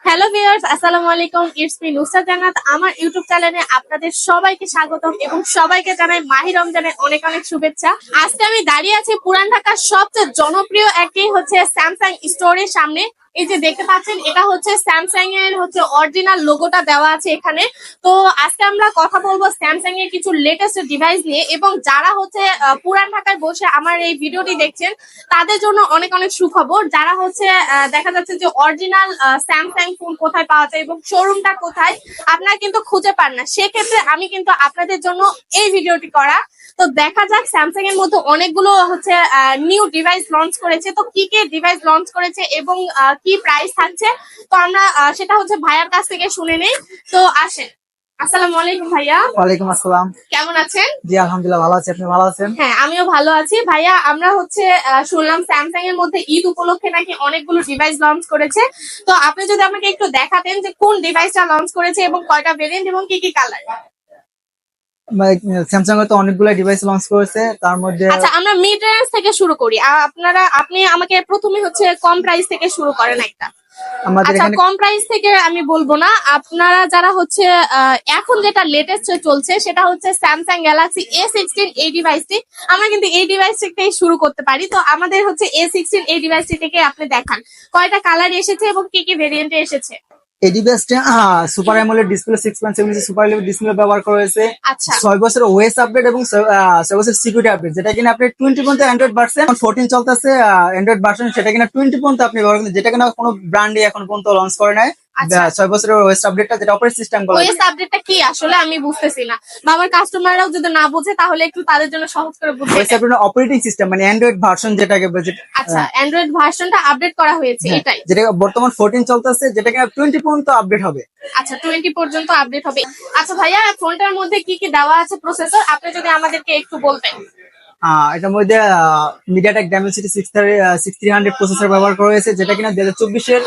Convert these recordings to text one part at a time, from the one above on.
Hello viewers, আসসালামু আলাইকুম। It's me Nusrat জান্নাত। আমার ইউটিউব চ্যানেলে আপনাদের সবাইকে স্বাগতম এবং সবাইকে জানাই মাহি রমজানের অনেক অনেক শুভেচ্ছা। আজকে আমি দাঁড়িয়ে আছি পুরান ঢাকার সবচেয়ে জনপ্রিয় একটি হচ্ছে স্যামসাং স্টোরের সামনে। এই যে দেখতে পাচ্ছেন, এটা হচ্ছে স্যামসাং এর হচ্ছে অরিজিনাল লোগোটা দেওয়া আছে এখানে। তো আজকে আমরা কথা বলবো স্যামসাং এর কিছু লেটেস্ট ডিভাইস নিয়ে, এবং যারা হচ্ছে পুরান ঢাকায় বসে আমার এই ভিডিওটি দেখছেন তাদের জন্য অনেক অনেক সুখবর। যারা হচ্ছে দেখা যাচ্ছে যে অরিজিনাল স্যামসাং ফোন কোথায় পাওয়া যায় এবং শোরুমটা কোথায় আপনারা কিন্তু খুঁজে পান না, সেক্ষেত্রে আমি কিন্তু আপনাদের জন্য এই ভিডিওটি করা। তো দেখা যাক, স্যামসাং এর মধ্যে অনেকগুলো হচ্ছে নিউ ডিভাইস লঞ্চ করেছে। তো কি কি ডিভাইস লঞ্চ করেছে এবং কি প্রাইস থাকছে, তো আমরা সেটা হচ্ছে ভাইয়ার কাছ থেকে শুনে নেই। তো আসেন। আসসালামু আলাইকুম ভাইয়া। ওয়ালাইকুম আসসালাম। কেমন আছেন? জি আলহামদুলিল্লাহ ভালো আছি, আপনি ভালো আছেন? হ্যাঁ, আমিও ভালো আছি ভাইয়া। আমরা হচ্ছে শুনলাম স্যামসাং এর মধ্যে ঈদ উপলক্ষে নাকি অনেকগুলো ডিভাইস লঞ্চ করেছে। তো আপনি যদি আমাকে একটু দেখাতেন যে কোন ডিভাইসটা লঞ্চ করেছে এবং কয়টা ভেরিয়েন্ট এবং কি কি কালার। স্যামসাং এর তো অনেকগুলো ডিভাইস লঞ্চ করেছে, তার মধ্যে আচ্ছা, আমরা মিড রেঞ্জ থেকে শুরু করি। আপনি আমাকে প্রথমে হচ্ছে কম প্রাইস থেকে শুরু করেন একটা। আমাদের আচ্ছা, এখানে কম প্রাইস থেকে আমি বলবো না, আপনারা যারা হচ্ছে এখন যেটা লেটেস্ট চলছে সেটা হচ্ছে স্যামসাং গ্যালাক্সি A16 এই ডিভাইসটি। আমরা কিন্তু এই ডিভাইসটি থেকে শুরু করতে পারি। তো আমাদের হচ্ছে A16 এই ডিভাইসটি থেকে আপনি দেখান কয়টা কালার এসেছে এবং কি কি ভেরিয়েন্টে এসেছে। এই ডিভাইসটা সুপার অ্যামোলেড ডিসপ্লে 6.7 ইঞ্চি সুপার এমোলেড ডিসপ্লে ব্যবহার করা হয়েছে। আচ্ছা, 6 বছরের ওএস আপডেট এবং 6 বছরের সিকিউরিটি আপডেট, যেটা কিনা আপনি 20 পর্যন্ত অ্যান্ড্রয়েড ভার্সন 14 চলতেছে অ্যান্ড্রয়েড ভার্সন, সেটা কিনা 20 পর্যন্ত আপনি ব্যবহার করতে, যেটা কিনা কোনো ব্র্যান্ডই এখন পর্যন্ত লঞ্চ করে নাই। আচ্ছা। 6 বছরের ওএস আপডেটটা, যেটা অপারেটিং সিস্টেম বলা হয়। ওএস আপডেটটা কি আসলে আমি বুঝতেছি না, বা আমার কাস্টমাররাও যদি না বোঝে তাহলে একটু তাদের জন্য সহজ করে বুঝিয়ে ওএস দেন। আপডেট অপারেটিং সিস্টেম মানে অ্যান্ড্রয়েড ভার্সন যেটাকে আচ্ছা, অ্যান্ড্রয়েড ভার্সনটা আপডেট করা হয়েছে এটাই। যেটা বর্তমান 14 চলতেছে, যেটা কিনা 20 পর্যন্ত আপডেট হবে। আচ্ছা, 20 পর্যন্ত আপডেট হবে। আচ্ছা ভাইয়া, ফোনটার মধ্যে কি কি দেওয়া আছে প্রসেসর, আপনি যদি আমাদেরকে একটু বলতেন। এটার মধ্যে মিডিয়াটেক ডাইমেনসিটি 6300 প্রসেসর ব্যবহার করা হয়েছে, যেটা কিনা 2024 এর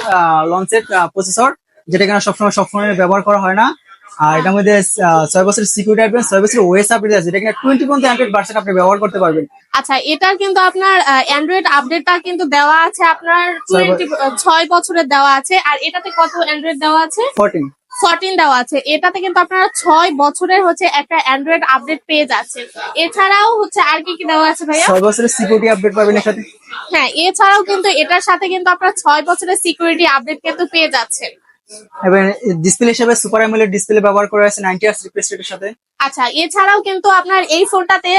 লঞ্চের প্রসেসর, যেটা কিনা সবসময় সব ফোনে ব্যবহার করা হয় না। আর এটার মধ্যে 6 বছরের সিকিউরিটি আপডেট, 6 বছরের ওএস আপডেট আছে, যেটা কিনা 20 পর্যন্ত অ্যান্ড্রয়েড ভার্সন আপনি ব্যবহার করতে পারবেন। আচ্ছা, এটার কিন্তু আপনার অ্যান্ড্রয়েড আপডেটটা কিন্তু দেওয়া আছে আপনার 6 বছরের দেওয়া আছে। আর এটাতে কত অ্যান্ড্রয়েড দেওয়া আছে? 14 দেওয়া আছে। এটাতে কিন্তু আপনারা 6 বছরের হচ্ছে একটা অ্যান্ড্রয়েড আপডেট পেয়ে যাচ্ছেন। এছাড়াও হচ্ছে আর কি কি দেওয়া আছে ভাইয়া? 6 বছরের সিকিউরিটি আপডেট পাবেন এর সাথে। হ্যাঁ, এছাড়াও কিন্তু এটার সাথে কিন্তু আপনারা 6 বছরের সিকিউরিটি আপডেট কিন্তু পেয়ে যাচ্ছেন। এবং ডিসপ্লে হিসেবে সুপার অ্যামোলেড ডিসপ্লে ব্যবহার করা হয়েছে 90 হার্টজ রিফ্রেশ রেটের সাথে। আচ্ছা, এছাড়াও কিন্তু আপনার এই ফোনটাতে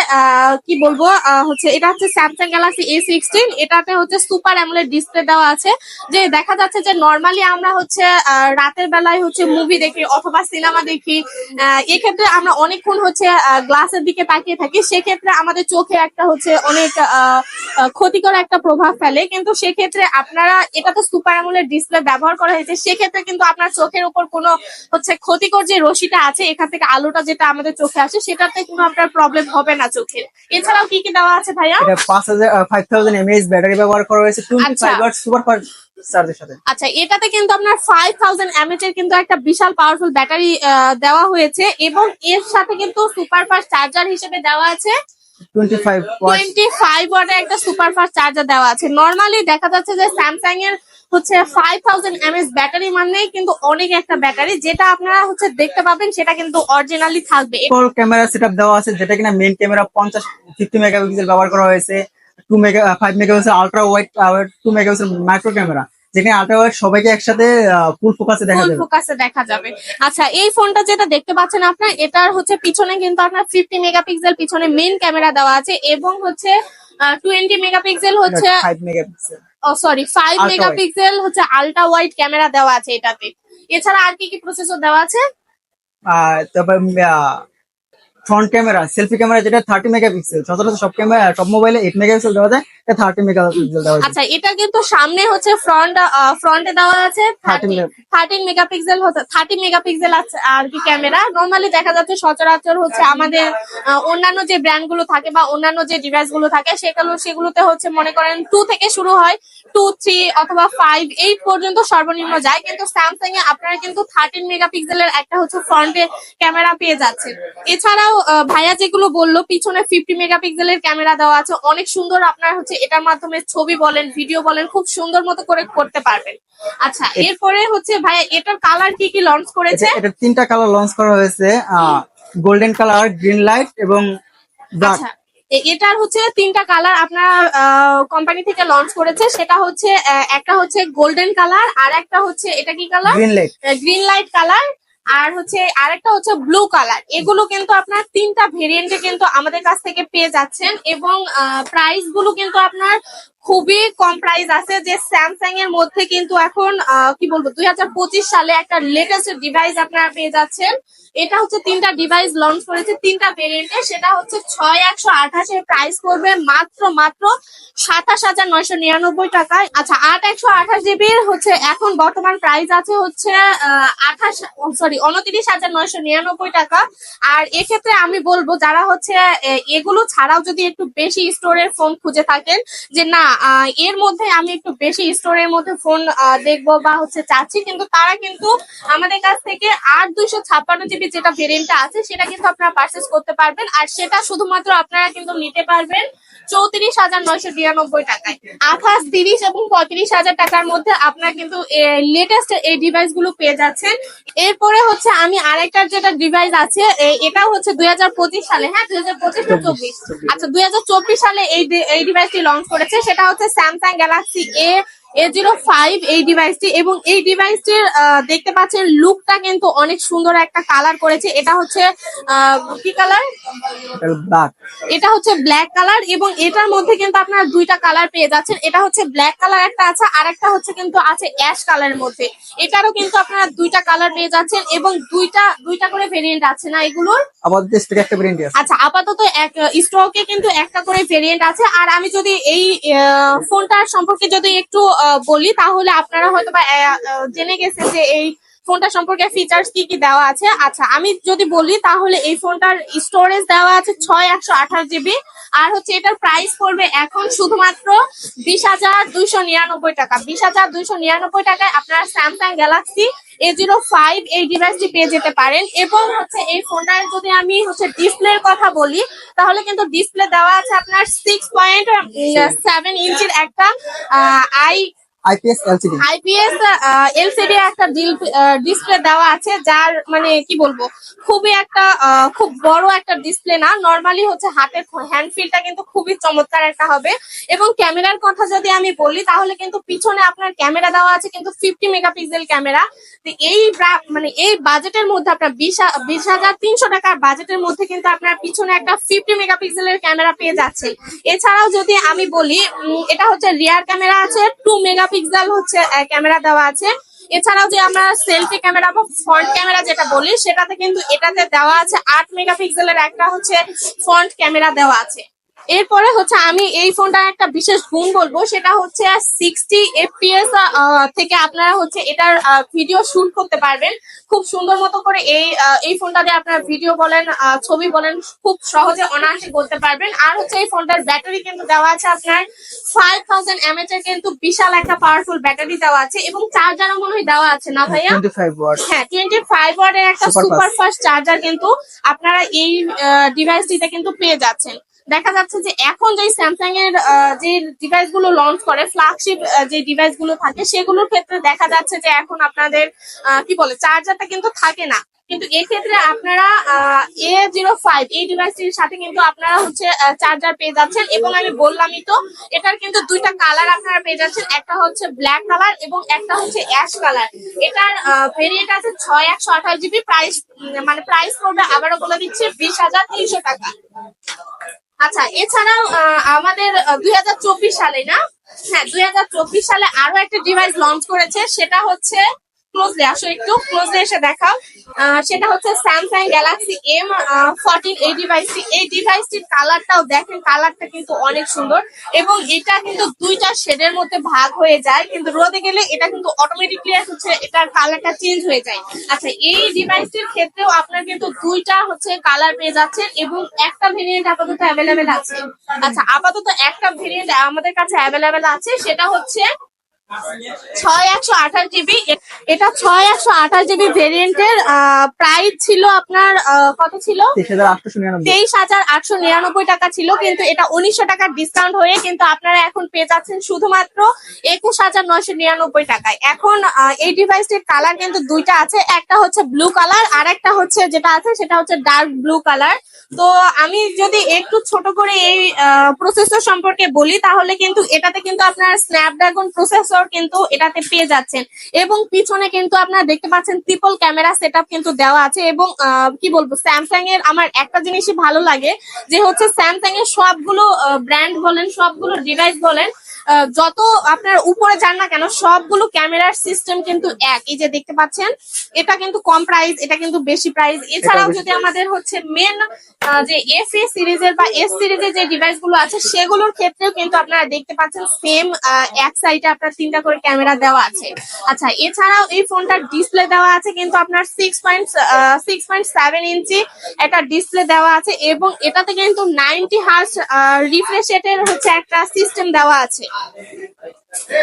কি বলবো, হচ্ছে এটা হচ্ছে স্যামসাং গ্যালাক্সি A16। এটাতে হচ্ছে সুপার অ্যামোলেড ডিসপ্লে দেওয়া আছে। যে দেখা যাচ্ছে যে নরমালি আমরা হচ্ছে রাতের বেলায় হচ্ছে মুভি দেখি অথবা সিনেমা দেখি, এক্ষেত্রে আমরা অনেকক্ষণ হচ্ছে গ্লাসের দিকে তাকিয়ে থাকি, সেক্ষেত্রে আমাদের চোখে একটা হচ্ছে অনেক ক্ষতিকর একটা প্রভাব ফেলে। কিন্তু সেক্ষেত্রে আপনারা এটাতে সুপার অ্যামোলেড ডিসপ্লে ব্যবহার করা হয়েছে, সেক্ষেত্রে কিন্তু আপনার চোখের উপর কোনো হচ্ছে ক্ষতিকর যে রশ্মিটা আছে, এখান থেকে আলোটা যেটা আমাদের চোখে আসে, সেটাতে কোনো আপনার প্রবলেম হবে না চোখে। এছাড়াও কি কি দেওয়া আছে ভাইয়া? এটা 5000 mAh ব্যাটারি ব্যবহার করা হয়েছে 25 ওয়াট সুপার ফাস্ট চার্জের সাথে। আচ্ছা, এটাতে কিন্তু আপনার 5000 mAh এর কিন্তু একটা বিশাল পাওয়ারফুল ব্যাটারি দেওয়া হয়েছে, এবং এর সাথে কিন্তু সুপার ফাস্ট চার্জার হিসেবে দেওয়া আছে 25 ওয়াটের একটা সুপার ফাস্ট চার্জার দেওয়া আছে। নরমালি দেখা যাচ্ছে যে স্যামসাং এর হচ্ছে 5000 mAh ব্যাটারি মানে কিন্তু অনেক একটা ব্যাটারি, যেটা আপনারা হচ্ছে দেখতে পাবেন সেটা কিন্তু অরিজিনালি থাকবে। ক্যামেরা সেটআপ দেওয়া আছে, যেটা কিনা মেইন ক্যামেরা 50 মেগাপিক্সেল ব্যবহার করা হয়েছে, 5 megapixel ultra wide, 2 megapixel micro camera, যেখানে আলট্রা ওয়াইড সবাইকে একসাথে ফুল ফোকাসে দেখা যাবে। আচ্ছা, এই ফোনটা যেটা দেখতে পাচ্ছেন আপনার, এটার হচ্ছে পিছনে কিন্তু আপনার 50 মেগাপিক্সেল পিছনে মেইন ক্যামেরা দেওয়া আছে, এবং হচ্ছে 20 মেগাপিক্সেল হচ্ছে 5 মেগাপিক্সেল 5 মেগাপিক্সেল হচ্ছে আলট্রা ওয়াইড ক্যামেরা দেওয়া আছে এটাতে। এছাড়া আর কি কি প্রসেসর দেওয়া আছে? তারপর ফ্রন্ট ক্যামেরা, সেলফি ক্যামেরা, যেটা 30 মেগাপিক্সেল। সচরাচর সব ক্যামেরা সব মোবাইলে 8 মেগাপিক্সেল দেওয়া যায়, এটা 30 মেগাপিক্সেল দেওয়া যায়। আচ্ছা, এটা কিন্তু সামনে হচ্ছে ফ্রন্টে দেওয়া আছে 13 মেগাপিক্সেল হচ্ছে 30 মেগাপিক্সেল আছে আর কি ক্যামেরা। নরমালি দেখা যাচ্ছে সচরাচর হচ্ছে আমাদের অন্যান্য যে ব্র্যান্ড গুলো থাকে বা অন্যান্য যে ডিভাইস গুলো থাকে সেগুলোতে হচ্ছে মনে করেন 2 থেকে শুরু হয়, 2, 3 অথবা 5 এই পর্যন্ত সর্বনিম্ন যায়। কিন্তু স্যামসাং এ আপনারা কিন্তু 13 মেগাপিক্সেলের একটা হচ্ছে ফ্রন্টে ক্যামেরা পেয়ে যাচ্ছেন। এছাড়াও ভাইয়া যেগুলো বললো, পিছনে 50 মেগাপিক্সেলের ক্যামেরা দেওয়া আছে, অনেক সুন্দর আপনার হচ্ছে এটার মাধ্যমে ছবি বলেন ভিডিও বলেন খুব সুন্দর মতো করে করতে পারবেন। আচ্ছা এরপরে হচ্ছে ভাইয়া এটার কালার কি কি লঞ্চ করেছে? এটা 3টা কালার লঞ্চ করা হয়েছে, গোল্ডেন কালার, গ্রিন লাইট এবং ব্ল্যাক। আচ্ছা এটার হচ্ছে 3টা কালার আপনার কোম্পানি থেকে লঞ্চ করেছে, সেটা হচ্ছে একটা হচ্ছে গোল্ডেন কালার, আর একটা হচ্ছে এটা কি colour, green light. Green light colour, আর হচ্ছে আরেকটা হচ্ছে ব্লু কালার। এগুলো কিন্তু আপনার 3টা ভেরিয়েন্টে কিন্তু আমাদের কাছ থেকে পেয়ে যাচ্ছেন এবং প্রাইস গুলো কিন্তু আপনার খুবই কম প্রাইস আছে। যে স্যামসাং এর মধ্যে কিন্তু এখন কি বলবো 2025 সালে একটা লেটেস্ট ডিভাইস আপনারা পেয়ে যাচ্ছেন। এটা হচ্ছে 3টা ডিভাইস লঞ্চ করেছে 3টা ভেরিয়েন্টে, সেটা হচ্ছে 6128 এর প্রাইস করবে মাত্র 27,999 টাকায়। আচ্ছা 8128 জিবির হচ্ছে এখন বর্তমান প্রাইস আছে হচ্ছে 29,999 টাকা। আর এক্ষেত্রে আমি বলবো যারা হচ্ছে এগুলো ছাড়াও যদি একটু বেশি স্টোরের ফোন খুঁজে থাকেন, যে না এর মধ্যে আমি একটু বেশি স্টোরের মধ্যে ফোন দেখবো বা হচ্ছে চাচ্ছি, কিন্তু তারা কিন্তু আমাদের কাছ থেকে 8256 জিবি যেটা ভেরিয়েন্টটা আছে সেটা কিন্তু আপনারা পারচেস করতে পারবেন। আর সেটা শুধুমাত্র আপনারা কিন্তু নিতে পারবেন 34,999 টাকায়। 28, 30 এবং 35,000 টাকার মধ্যে আপনারা কিন্তু লেটেস্ট এই ডিভাইস গুলো পেয়ে যাচ্ছেন। এরপরে হচ্ছে আমি আরেকটা যেটা ডিভাইস আছে এটা হচ্ছে 2025 সালে, হ্যাঁ 2025 না 24, আচ্ছা 2024 সালে এই ডিভাইসটি লঞ্চ করেছে, সেটা হচ্ছে স্যামসাং গ্যালাক্সি A05 এই ডিভাইসটি। এবং এই ডিভাইসটির দেখতে পাচ্ছেন লুকটা কিন্তু অনেক সুন্দর একটা কালার করেছে। এটা হচ্ছে কি কালার, ব্ল্যাক। এটা হচ্ছে ব্ল্যাক কালার এবং এটার মধ্যে কিন্তু আপনারা 2টা কালার পেয়ে যাচ্ছেন। এটা হচ্ছে ব্ল্যাক কালার একটা আছে, আর একটা হচ্ছে কিন্তু আছে অ্যাশ কালারের মধ্যে। এটারও কিন্তু আপনারা 2টা কালার পেয়ে যাচ্ছেন এবং দুইটা করে ভেরিয়েন্ট আছে না এগুলোর? আপাতত স্টকে একটা ভেরিয়েন্ট আছে। আচ্ছা আপাতত স্টকে কিন্তু একটা করে ভেরিয়েন্ট আছে। আর আমি যদি এই ফোনটার সম্পর্কে যদি একটু বলি তাহলে আপনারা হয়তো বা জেনে গেছেন যে এই ফোনটা সম্পর্কে ফিচার্স কি কি দেওয়া আছে। আচ্ছা আমি যদি বলি তাহলে এই ফোনটার স্টোরেজ দেওয়া আছে 6128 জিবি, আর হচ্ছে এটার প্রাইস পড়বে এখন শুধুমাত্র 20,299 টাকা। 20,299 টাকায় আপনারা স্যামসাং গ্যালাক্সি A05 এই ডিভাইসটি পেয়ে যেতে পারেন। এবং হচ্ছে এই ফোনটার যদি আমি হচ্ছে ডিসপ্লের কথা বলি তাহলে কিন্তু ডিসপ্লে দেওয়া আছে আপনার 6.7 ইঞ্চির একটা আইপিএস এলসিডি একটা ডিসপ্লে দেওয়া আছে, যার মানে কি বলবো খুবই একটা খুব বড় একটা ডিসপ্লে না, নরমালি হচ্ছে হাতের হ্যান্ড ফিলটা কিন্তু খুবই চমৎকার একটা হবে। এবং ক্যামেরার কথা যদি আমি বলি তাহলে কিন্তু পিছনে আপনার ক্যামেরা দেওয়া আছে কিন্তু 50 মেগাপিক্সেল ক্যামেরা। তো এই মানে এই বাজেটের মধ্যে আপনার 20,300 টাকার বাজেটের মধ্যে কিন্তু আপনার পিছনে একটা 50 মেগাপিক্সেলের ক্যামেরা পেয়ে যাচ্ছেন। এছাড়াও যদি আমি বলি এটা হচ্ছে রিয়ার ক্যামেরা আছে 2 মেগাপিক্সেল হচ্ছে ক্যামেরা দেওয়া আছে। এছাড়াও যে আমরা সেলফি ক্যামেরা বা ফ্রন্ট ক্যামেরা যেটা বলি সেটাতে কিন্তু এটাতে দেওয়া আছে 8 মেগাপিক্সেলের একটা হচ্ছে ফ্রন্ট ক্যামেরা দেওয়া আছে। এরপরে হচ্ছে আমি এই ফোনটার একটা বিশেষ গুণ বলবো, সেটা হচ্ছে 60 FPS থেকে আপনারা হচ্ছে এটার ভিডিও শুট করতে পারবেন খুব সুন্দর মতো করে। এই ফোনটা দিয়ে আপনারা ভিডিও বলেন ছবি বলেন খুব সহজে অনায়াসে করতে পারবেন। আর হচ্ছে এই ফোনটার ব্যাটারি কিন্তু দেওয়া আছে আপনার 5000 mAh এর কিন্তু বিশাল একটা পাওয়ারফুল ব্যাটারি দেওয়া আছে এবং চার্জারও মনে হয় দেওয়া আছে না ভাইয়া? 25 ওয়াট। হ্যাঁ 25 ওয়াটের একটা সুপার ফাস্ট চার্জার কিন্তু আপনারা এই ডিভাইসটিতে কিন্তু পেয়ে যাচ্ছেন। দেখা যাচ্ছে যে এখন যে স্যামসাং এর যে ডিভাইস গুলো লঞ্চ করে ফ্ল্যাগশিপ যে ডিভাইস গুলো থাকে সেগুলোর ক্ষেত্রে দেখা যাচ্ছে যে এখন আপনাদের কি বলে চার্জারটা কিন্তু থাকে না, কিন্তু এক্ষেত্রে আপনারা A05 এই ডিভাইসটির সাথে কিন্তু আপনারা হচ্ছে চার্জার পেয়ে যাচ্ছেন। এবং আমি বললামই তো এটার কিন্তু 2টা কালার আপনারা পেয়ে যাচ্ছেন, একটা হচ্ছে ব্ল্যাক কালার এবং একটা হচ্ছে অ্যাশ কালার। এটার ভেরিয়েন্ট আছে 6128 জিবি, প্রাইস মানে প্রাইস পড়বে আবারও বলে দিচ্ছি 20,300 টাকা। আচ্ছা এছাড়াও আমাদের 2024 সালে না, হ্যাঁ 2024 সালে আরো একটা ডিভাইস লঞ্চ করেছে, সেটা হচ্ছে ক্লোজলি আসো একটু ক্লোজলি এসে দেখাও। সেটা হচ্ছে স্যামসাং গ্যালাক্সি M14 এই ডিভাইসটির কালারটাও দেখেন, কালারটা কিন্তু অনেক সুন্দর এবং এটা কিন্তু 2টা শেডের মধ্যে ভাগ হয়ে যায়, কিন্তু রোদে গেলে এটা কিন্তু অটোমেটিকলি হচ্ছে এটার কালারটা চেঞ্জ হয়ে যায়। আচ্ছা এই ডিভাইসটির ক্ষেত্রেও আপনার কিন্তু 2টা হচ্ছে কালার পেয়ে যাচ্ছেন এবং একটা ভেরিয়েন্ট আপাতত অ্যাভেলেবেল আছে। আচ্ছা আপাতত একটা ভেরিয়েন্ট আমাদের কাছে অ্যাভেলেবেল আছে, সেটা হচ্ছে 6128 জিবি, এটা 6128 জিবি ভেরিয়েন্টের প্রাইস ছিল আপনার কত ছিল? 23,899। 23,899 টাকা ছিল, কিন্তু এটা 1900 টাকার ডিসকাউন্ট হয়ে কিন্তু আপনারা এখন পেয়ে যাচ্ছেন শুধুমাত্র 21,999 টাকায়। এখন এই ডিভাইসটির কালার কিন্তু দুইটা আছে, একটা হচ্ছে ব্লু কালার আর একটা হচ্ছে যেটা আছে সেটা হচ্ছে ডার্ক ব্লু কালার। তো আমি যদি একটু ছোট করে এই প্রসেসর সম্পর্কে বলি, তাহলে কিন্তু এটাতে কিন্তু আপনার স্ন্যাপড্রাগন প্রসেসর কিন্তু এটাতে পেয়ে যাচ্ছেন, এবং পিছনে কিন্তু আপনারা দেখতে পাচ্ছেন ট্রিপল ক্যামেরা সেটআপ কিন্তু দেওয়া আছে। এবং কি বলবো, স্যামসাং এর আমার একটা জিনিসই ভালো লাগে, যে হচ্ছে স্যামসাং এর সবগুলো ব্র্যান্ড বলেন, সবগুলো ডিভাইস বলেন, যত আপনার উপরে যান না কেন, সবগুলো ক্যামেরার সিস্টেম কিন্তু এক। এই যে দেখতে পাচ্ছেন, এটা কিন্তু কম প্রাইস, এটা কিন্তু বেশি প্রাইস। এছাড়াও যদি আমাদের হচ্ছে মেন যে এফএ সিরিজের বা এস সিরিজের যে ডিভাইস গুলো আছে, সেগুলোর ক্ষেত্রেও কিন্তু আপনারা দেখতে পাচ্ছেন সেম এক সাইডে আপনার 3টা করে ক্যামেরা দেওয়া আছে। আচ্ছা, এছাড়াও এই ফোনটার ডিসপ্লে দেওয়া আছে কিন্তু আপনার 6.7 ইঞ্চি একটা ডিসপ্লে দেওয়া আছে, এবং এটাতে কিন্তু 90 হার্জ রিফ্রেশ রেটের হচ্ছে একটা সিস্টেম দেওয়া আছে।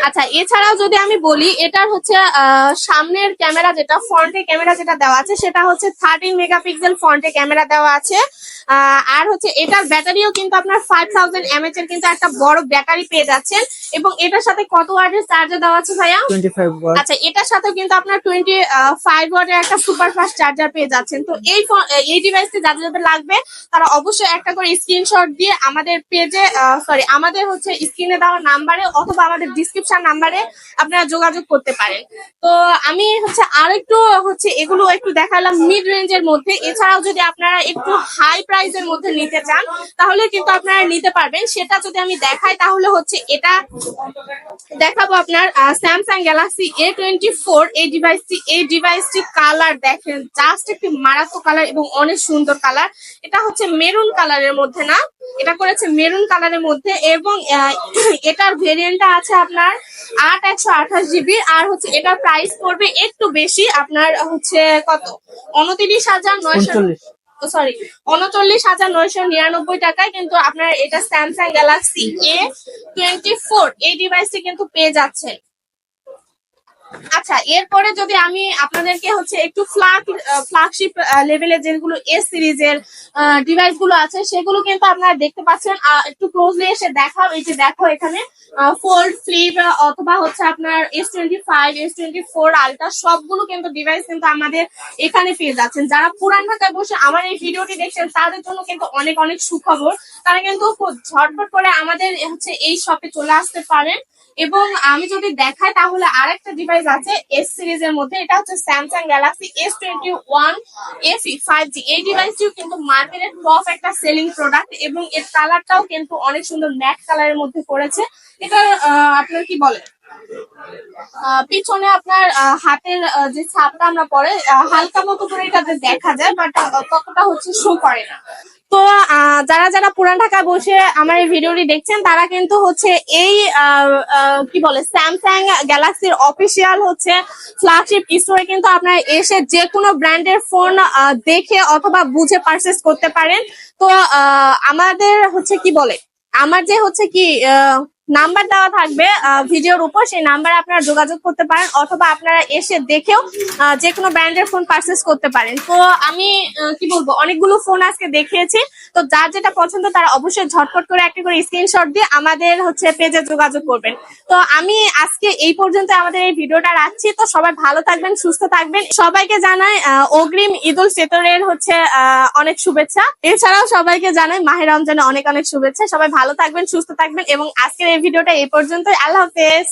আচ্ছা, এছাড়াও যদি আমি বলি, এটার হচ্ছে সামনের ক্যামেরা যেটা, ফ্রন্টে ক্যামেরা যেটা দেওয়া আছে, সেটা হচ্ছে 13 মেগাপিক্সেল ফ্রন্টে ক্যামেরা দেওয়া আছে। আর হচ্ছে এটার ব্যাটারিও কিন্তু আপনার 5000 mAh এর কিন্তু একটা বড় ব্যাটারি পেয়ে যাচ্ছেন। এবং এটার সাথে কত ওয়াটের চার্জার দেওয়া আছে ভাইয়া? 25 ওয়াট। আচ্ছা, এটার সাথেও কিন্তু আপনার 25 ওয়াটের একটা সুপার ফাস্ট চার্জার পেয়ে যাচ্ছেন। তো এই ডিভাইসটি যাদের যাদের লাগবে, তারা অবশ্যই একটা করে স্ক্রিনশট দিয়ে আমাদের পেজে আমাদের হচ্ছে স্ক্রিনে দেওয়া নাম্বারে অথবা আমাদের ডিসক্রিপশন নাম্বারে আপনারা যোগাযোগ করতে পারেন। তো আমি হচ্ছে আরেকটু হচ্ছে এগুলো একটু দেখালাম মিড রেঞ্জের মধ্যে। এছাড়াও যদি আপনারা একটু হাই প্রাইসের মধ্যে নিতে চান, তাহলে কিন্তু আপনারা নিতে পারবেন। সেটা যদি আমি দেখাই, তাহলে হচ্ছে এটা দেখাবো আপনার স্যামসাং গ্যালাক্সি A24 এই ডিভাইসটি কালার দেখেন, জাস্ট একটি মারাত্মক কালার এবং অনেক সুন্দর কালার। এটা হচ্ছে মেরুন কালারের মধ্যে, না, এটা করেছে মেরুন কালারের মধ্যে, এবং এটার ভেরিয়েন্টটা আছে আপনার 8128 জিবি। আর হচ্ছে এটার প্রাইস পড়বে একটু বেশি, আপনার হচ্ছে কত, 39,999 টাকায় কিন্তু আপনার এটা স্যামসাং গ্যালাক্সি A24 এই ডিভাইসটি কিন্তু পেয়ে যাচ্ছেন। আচ্ছা, এরপরে যদি আমি আপনাদেরকে হচ্ছে একটু ফ্ল্যাগশিপ লেভেলের যেগুলো এস সিরিজের ডিভাইস গুলো আছে, সেগুলো কিন্তু আপনারা দেখতে পাচ্ছেন। একটু ক্লোজলি এসে দেখাও, এই যে দেখো এখানে ফোল্ড, ফ্লিপ অথবা হচ্ছে আপনার S25, S24 আলট্রা সবগুলো কিন্তু ডিভাইস কিন্তু আমাদের এখানে পেয়ে যাচ্ছেন। যারা পুরান ঢাকায় বসে আমার এই ভিডিওটি দেখছেন, তাদের জন্য কিন্তু অনেক অনেক সুখবর। তারা কিন্তু খুব ঝটপট করে আমাদের হচ্ছে এই শপে চলে আসতে পারেন। এবং আমি যদি দেখাই, তাহলে আরেকটা ডিভাইস আছে এস সিরিজের মধ্যে, এটা হচ্ছে Samsung Galaxy S21 FE 5G। এই ডিভাইসটিও কিন্তু মার্কেটের টপ একটা সেলিং প্রোডাক্ট, এবং এর কালারটাও কিন্তু অনেক সুন্দর ম্যাট কালারের মধ্যে করেছে। এটা আপনার কি বলে, পিছনে আপনার হাতের যে ছাপটা আমরা পরে হালকা মতো করে এটাতে দেখা যায়, বাট ততটা হচ্ছে শো করে না। তো যারা যারা পুরান ঢাকায় বসে আমার এই ভিডিওটি দেখছেন, তারা কিন্তু হচ্ছে এই কি বলে স্যামসাং গ্যালাক্সির অফিসিয়াল হচ্ছে ফ্ল্যাগশিপ স্টোরে কিন্তু আপনারা এসে যে কোনো ব্র্যান্ডের ফোন দেখে অথবা বুঝে পারচেস করতে পারেন। তো আমাদের হচ্ছে কি বলে, আমার যে হচ্ছে কি নাম্বার দেওয়া থাকবে ভিডিওর উপর, সেই নাম্বারে আপনারা যোগাযোগ করতে পারেন, অথবা আপনারা এসে দেখেও যে কোনো ব্র্যান্ডের ফোন পারচেস করতে পারেন। তো আমি কি বলবো, অনেকগুলো ফোন আজকে দেখিয়েছি। তো যার যেটা পছন্দ তারা অবশ্যই ঝটপট করে একটা করে স্ক্রিনশট দিয়ে আমাদের হচ্ছে পেজে যোগাযোগ করবেন। তো আমি আজকে এই পর্যন্ত আমাদের এই ভিডিওটা রাখছি। তো সবাই ভালো থাকবেন, সুস্থ থাকবেন। সবাইকে জানাই অগ্রিম ঈদ উল ফিতরের হচ্ছে অনেক শুভেচ্ছা। এছাড়াও সবাইকে জানাই মাহে রমজানের অনেক অনেক শুভেচ্ছা। সবাই ভালো থাকবেন, সুস্থ থাকবেন, এবং আজকের এই ভিডিওটা এই পর্যন্তই। আল্লাহ হাফেজ।